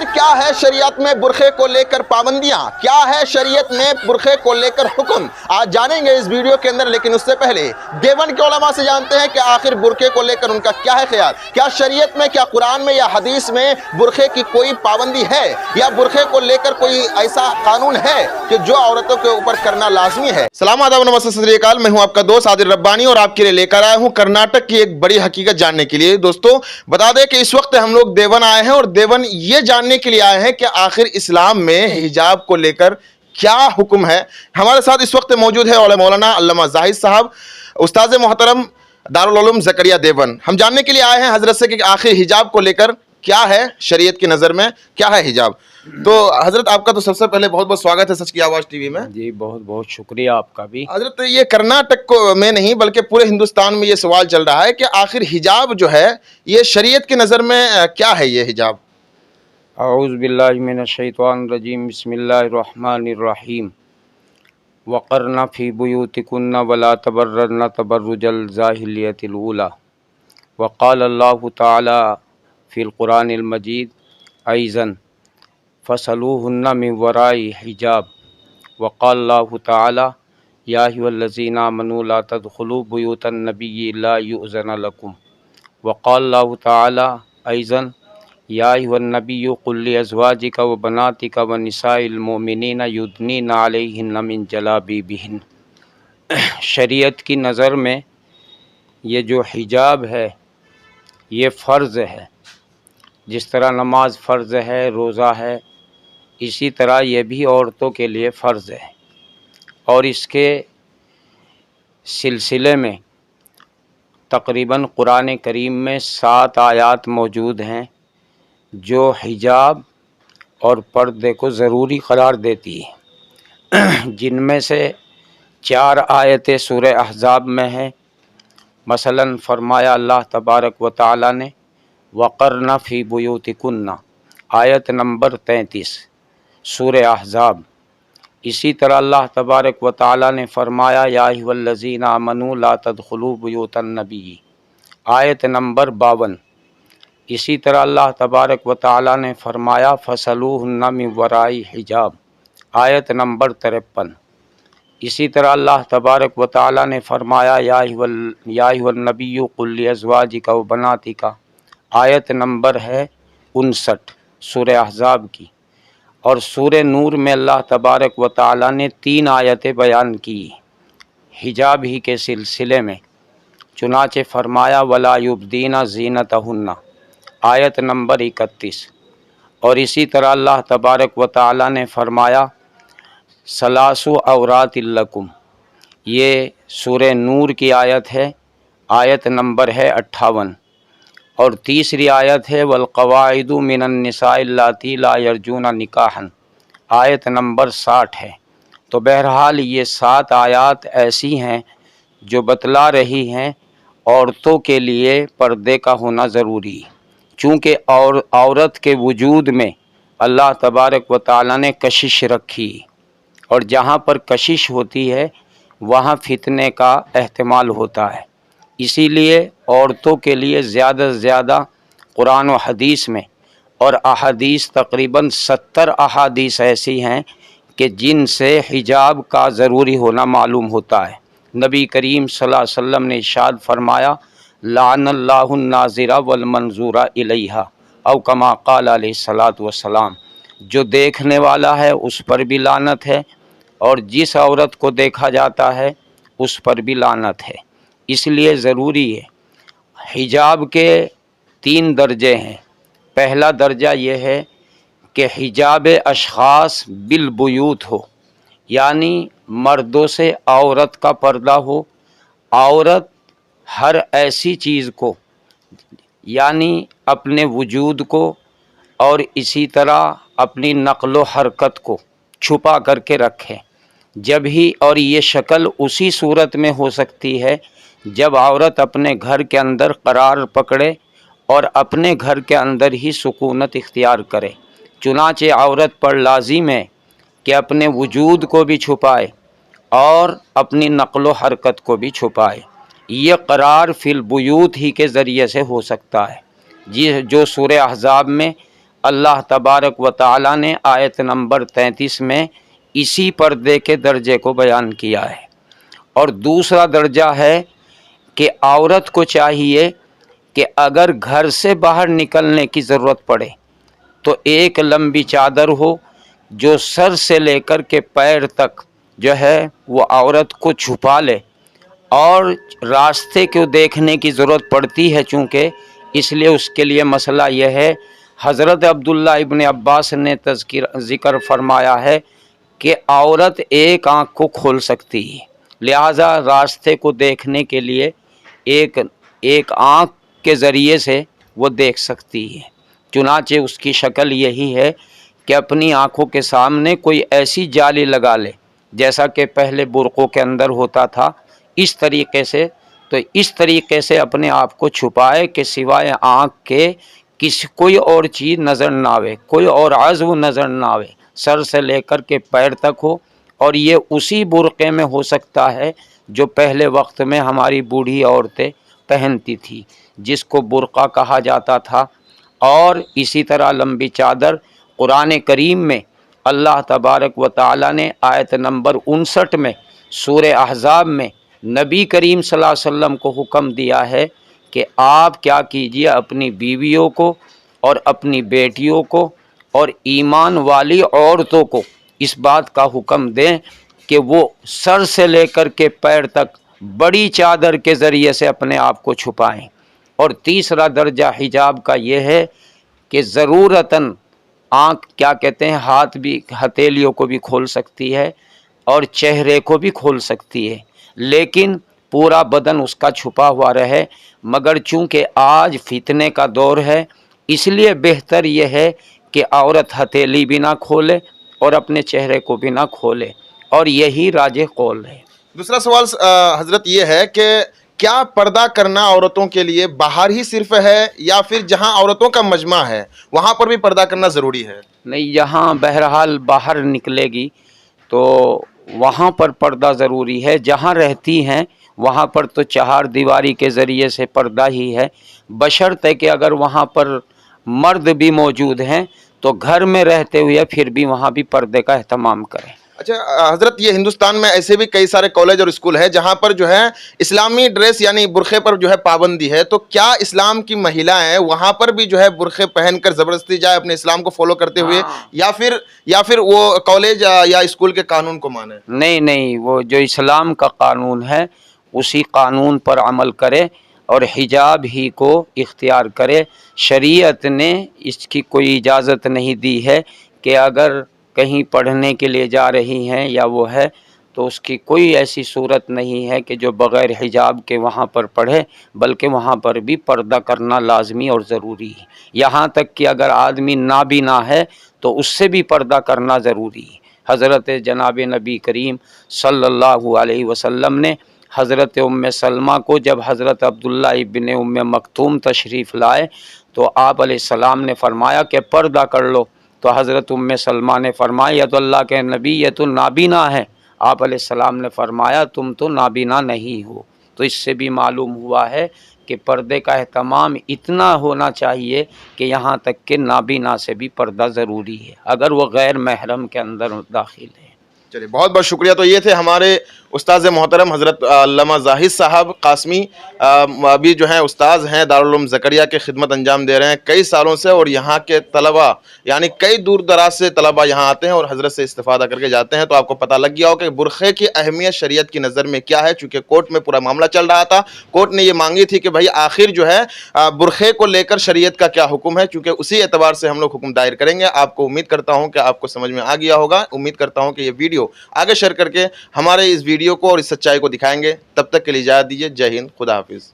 आखिर क्या है शरीयत में बुरखे को लेकर पाबंदियां, क्या है शरीयत में बुरखे को लेकर हुक्म, आज जानेंगे इस वीडियो के अंदर। लेकिन उससे पहले देवबंद के उलमा से जानते हैं कि आखिर बुरखे को लेकर उनका क्या है ख्याल। क्या शरीयत में, क्या कुरान में या हदीस में बुरखे की कोई पाबंदी है, या बुरखे को लेकर कोई ऐसा कानून है कि जो औरतों के ऊपर करना लाजमी है। सलाम, आदाब, नमस्ते, सत श्री अकाल। मैं हूं आपका दोस्त आदिल रब्बानी और आपके लिए लेकर आया हूं कर्नाटक की एक बड़ी हकीकत जानने के लिए। दोस्तों बता दें कि इस वक्त हम लोग देवबंद आए हैं और देवबंद ये जानने के लिए आए हैं कि आखिर इस्लाम में हिजाब को लेकर क्या हुक्म है। हमारे साथ इस वक्त मौजूद है मौलाना अल्लामा जाहिद साहब, उस्ताद मोहतरम दारुल उलूम ज़करिया देवबंद। हम जानने के लिए आए हैं हजरत से कि आखिर हिजाब को लेकर क्या है शरीयत की नज़र में, क्या है हिजाब। तो हजरत आपका तो सबसे पहले बहुत बहुत स्वागत है सच की आवाज़ टीवी में। जी बहुत बहुत शुक्रिया आपका भी। हजरत ये कर्नाटक को में नहीं बल्कि पूरे हिंदुस्तान में ये सवाल चल रहा है कि आखिर हिजाब जो है ये शरीयत की नज़र में क्या है ये हिजाब। औज़ु बिल्लाहि मिनश शैतानिर रजीम, बिस्मिल्लाहिर रहमानिर रहीम। वक़रना फ़ी बुयूतिकुन्ना वला तबर्रजना तबर्रुजल जाहिलियतिल ऊला वक़ाल अल्लाहु तआला फ़िल क़ुरानिल मजीद अइज़न फ़सलूहुन्ना मिन वराइ हिजाब वक़ाल अल्लाहु तआला या अय्युहल्लज़ीना आमनू ला तदख़ुलू बुयूतन नबिय्यि इल्ला युअज़न लकुम वक़ाल अल्लाहु तआला अइज़न या अय्युहन नबिय्यु क़ुल लिअज़वाजिका व बनातिका व निसाइल मोमिनीना युदनीना अलैहिन्ना मिन जलाबिबिहिन। शरीयत की नज़र में ये जो हिजाब है ये फ़र्ज़ है। जिस तरह नमाज फ़र्ज़ है, रोज़ा है, इसी तरह ये भी औरतों के लिए फ़र्ज़ है। और इसके सिलसिले में तकरीबन कुरान करीम में 7 आयात मौजूद हैं जो हिजाब और पर्दे को ज़रूरी करार देती है, जिनमें से 4 आयतें सूरह अहज़ाब में हैं। मसलन फरमाया अल्लाह तबारक व तआला ने वक़रना फ़ी बुयूतिकुन्ना, आयत नंबर 33 सूरह अहज़ाब। इसी तरह अल्लाह तबारक व तआला ने फरमाया या अय्युहल्लज़ीना आमनू ला तदख़ुलू बुयूतन नबिय्यि, आयत नंबर 52। इसी तरह अल्लाह तबारक व तआला ने फरमाया फ़सलूहुन्ना मिन वराइ हिजाब, आयत नंबर 53। इसी तरह अल्लाह तबारक व तआला ने फरमाया या अय्युहन नबिय्यु क़ुल लिअज़वाजिका व बनातिका, आयत नंबर है 59 सूरह अहज़ाब की। और सूरह नूर में अल्लाह तबारक व तआला ने 3 आयतें बयान की हिजाब ही के सिलसिले में। चुनाचे फरमाया वला युब्दीना ज़ीनतहुन्ना, आयत नंबर 31। और इसी तरह अल्लाह तबारक व तआला ने फरमाया सलासु औरातिल लकुम, ये सूरह नूर की आयत है, आयत नंबर है 58। और तीसरी आयत है वलक़वाइदु मिनन निसाइ अल्लाती ला यरजूना निकाहन, आयत नंबर 60 है। तो बहरहाल ये 7 आयत ऐसी हैं जो बतला रही हैं औरतों के लिए पर्दे का होना ज़रूरी, चूँकि औरत के वजूद में अल्लाह तबारक व तआला ने कशिश रखी, और जहाँ पर कशिश होती है वहाँ फितने का एहतमाल होता है। इसीलिए औरतों के लिए ज़्यादा से ज़्यादा कुरान व हदीस में और अहादीस तकरीबन 70 अहादीस ऐसी हैं कि जिनसे हिजाब का ज़रूरी होना मालूम होता है। नबी करीम सल्लल्लाहु अलैहि वसल्लम ने इरशाद फरमाया लानल्लाहुन नाज़िरा वल मंज़ूरा इलैहा औ कमा क़ाल अलैहिस्सलातु वस्सलाम, जो देखने वाला है उस पर भी लानत है और जिस औरत को देखा जाता है उस पर भी लानत है। इसलिए ज़रूरी है। हिजाब के 3 दर्जे हैं। पहला दर्जा ये है कि हिजाब अशख़ास बिल बुयूत हो, यानी मर्दों से औरत का पर्दा हो। औरत हर ऐसी चीज़ को, यानी अपने वजूद को और इसी तरह अपनी नक़्ल हरकत को छुपा करके रखे जब ही, और ये शक्ल उसी सूरत में हो सकती है जब औरत अपने घर के अंदर करार पकड़े और अपने घर के अंदर ही सुकूनत इख्तियार करे। चुनाचे औरत पर लाजिम है कि अपने वजूद को भी छुपाए और अपनी नक़्ल हरकत को भी छुपाए। ये करार फिल बुयूत ही के ज़रिए से हो सकता है, जो सूरह अहज़ाब में اللہ تبارک و تعالی نے آیت نمبر 33 میں اسی پردے کے درجے کو بیان کیا ہے۔ اور دوسرا درجہ ہے کہ عورت کو چاہیے کہ اگر گھر سے باہر نکلنے کی ضرورت پڑے تو ایک لمبی چادر ہو جو سر سے لے کر کے پیر تک جو ہے وہ عورت کو چھپا لے، اور راستے کو دیکھنے کی ضرورت پڑتی ہے چونکہ، اس لیے اس کے لیے مسئلہ یہ ہے، حضرت عبداللہ ابن عباس نے ذکر فرمایا ہے کہ عورت ایک آنکھ کو کھول سکتی ہے، لہذا راستے کو دیکھنے کے لیے ایک آنکھ کے ذریعے سے وہ دیکھ سکتی ہے۔ چنانچہ اس کی شکل یہی ہے کہ اپنی آنکھوں کے سامنے کوئی ایسی جالی لگا لے جیسا کہ پہلے برقعوں کے اندر ہوتا تھا، اس طریقے سے اپنے آپ کو چھپائے کہ سوائے آنکھ کے کوئی اور چیز نظر نہ آوے، کوئی اور عضو نظر نہ آوے، سر سے لے کر کے پیر تک ہو۔ اور یہ اسی برقعے میں ہو سکتا ہے جو پہلے وقت میں ہماری بوڑھی عورتیں پہنتی تھی، جس کو برقع کہا جاتا تھا۔ اور اسی طرح لمبی چادر، قرآن کریم میں اللہ تبارک و تعالی نے آیت نمبر 59 میں سورہ احزاب میں نبی کریم صلی اللہ علیہ وسلم کو حکم دیا ہے کہ آپ کیا کیجئے، اپنی بیویوں کو اور اپنی بیٹیوں کو اور ایمان والی عورتوں کو اس بات کا حکم دیں کہ وہ سر سے لے کر کے پیر تک بڑی چادر کے ذریعے سے اپنے آپ کو چھپائیں۔ اور تیسرا درجہ حجاب کا یہ ہے کہ ضرورتاً آنکھ کیا کہتے ہیں، ہاتھ بھی، ہتھیلیوں کو بھی کھول سکتی ہے اور چہرے کو بھی کھول سکتی ہے، لیکن پورا بدن اس کا چھپا ہوا رہے۔ مگر چونکہ آج فتنے کا دور ہے، اس لیے بہتر یہ ہے کہ عورت ہتھیلی بھی نہ کھولے اور اپنے چہرے کو بھی نہ کھولے، اور یہی راجح قول ہے۔ دوسرا سوال حضرت یہ ہے کہ کیا پردہ کرنا عورتوں کے لیے باہر ہی صرف ہے یا پھر جہاں عورتوں کا مجمع ہے وہاں پر بھی پردہ کرنا ضروری ہے؟ نہیں، جہاں بہرحال باہر نکلے گی تو وہاں پر پردہ ضروری ہے، جہاں رہتی ہیں وہاں پر تو چہار دیواری کے ذریعے سے پردہ ہی ہے، بشرطے کہ اگر وہاں پر مرد بھی موجود ہیں تو گھر میں رہتے ہوئے پھر بھی وہاں بھی پردے کا اہتمام کریں۔ اچھا حضرت، یہ ہندوستان میں ایسے بھی کئی سارے کالج اور اسکول ہے جہاں پر جو ہے اسلامی ڈریس یعنی برقعے پر جو ہے پابندی ہے، تو کیا اسلام کی مہیلائیں وہاں پر بھی جو ہے برقعے پہن کر زبردستی جائے اپنے اسلام کو فالو کرتے ہوئے، یا پھر وہ کالج یا اسکول کے قانون کو مانے؟ نہیں، وہ جو اسلام کا قانون ہے اسی قانون پر عمل کرے اور حجاب ہی کو اختیار کرے۔ شریعت نے اس کی کوئی اجازت نہیں دی ہے کہ اگر کہیں پڑھنے کے لیے جا رہی ہیں یا وہ ہے تو اس کی کوئی ایسی صورت نہیں ہے کہ جو بغیر حجاب کے وہاں پر پڑھے، بلکہ وہاں پر بھی پردہ کرنا لازمی اور ضروری ہے۔ یہاں تک کہ اگر آدمی نابینا ہے تو اس سے بھی پردہ کرنا ضروری ہے۔ حضرت جناب نبی کریم صلی اللہ علیہ وسلم نے حضرت ام سلمہ کو جب حضرت عبداللہ ابن ام مکتوم تشریف لائے تو آپ علیہ السلام نے فرمایا کہ پردہ کر لو، تو حضرت ام سلمہ نے فرمایا یہ تو اللہ کے نبی، یہ تو نابینا ہے۔ آپ علیہ السلام نے فرمایا تم تو نابینا نہیں ہو۔ تو اس سے بھی معلوم ہوا ہے کہ پردے کا اہتمام اتنا ہونا چاہیے کہ یہاں تک کہ نابینا سے بھی پردہ ضروری ہے اگر وہ غیر محرم کے اندر داخل ہے۔ چلیے، بہت بہت شکریہ۔ تو یہ تھے ہمارے استاذ محترم حضرت علامہ زاہد صاحب قاسمی، ابھی جو ہیں استاذ ہیں، دارالعلوم زکریا کے خدمت انجام دے رہے ہیں کئی سالوں سے، اور یہاں کے طلبہ یعنی کئی دور دراز سے طلبہ یہاں آتے ہیں اور حضرت سے استفادہ کر کے جاتے ہیں۔ تو آپ کو پتہ لگ گیا ہو کہ برقعے کی اہمیت شریعت کی نظر میں کیا ہے، چونکہ کورٹ میں پورا معاملہ چل رہا تھا، کورٹ نے یہ مانگی تھی کہ بھائی آخر جو ہے برقعے کو لے کر شریعت کا کیا حکم ہے، چونکہ اسی اعتبار سے ہم لوگ حکم دائر کریں گے۔ آپ کو امید کرتا ہوں کہ آپ کو سمجھ میں آ گیا ہوگا، امید کرتا ہوں کہ یہ ویڈیو آگے شیئر کر کے ہمارے اس ویڈیو کو اور اس سچائی کو دکھائیں گے۔ تب تک کے لیے اجازت دیجیے، جے ہند، خدا حافظ۔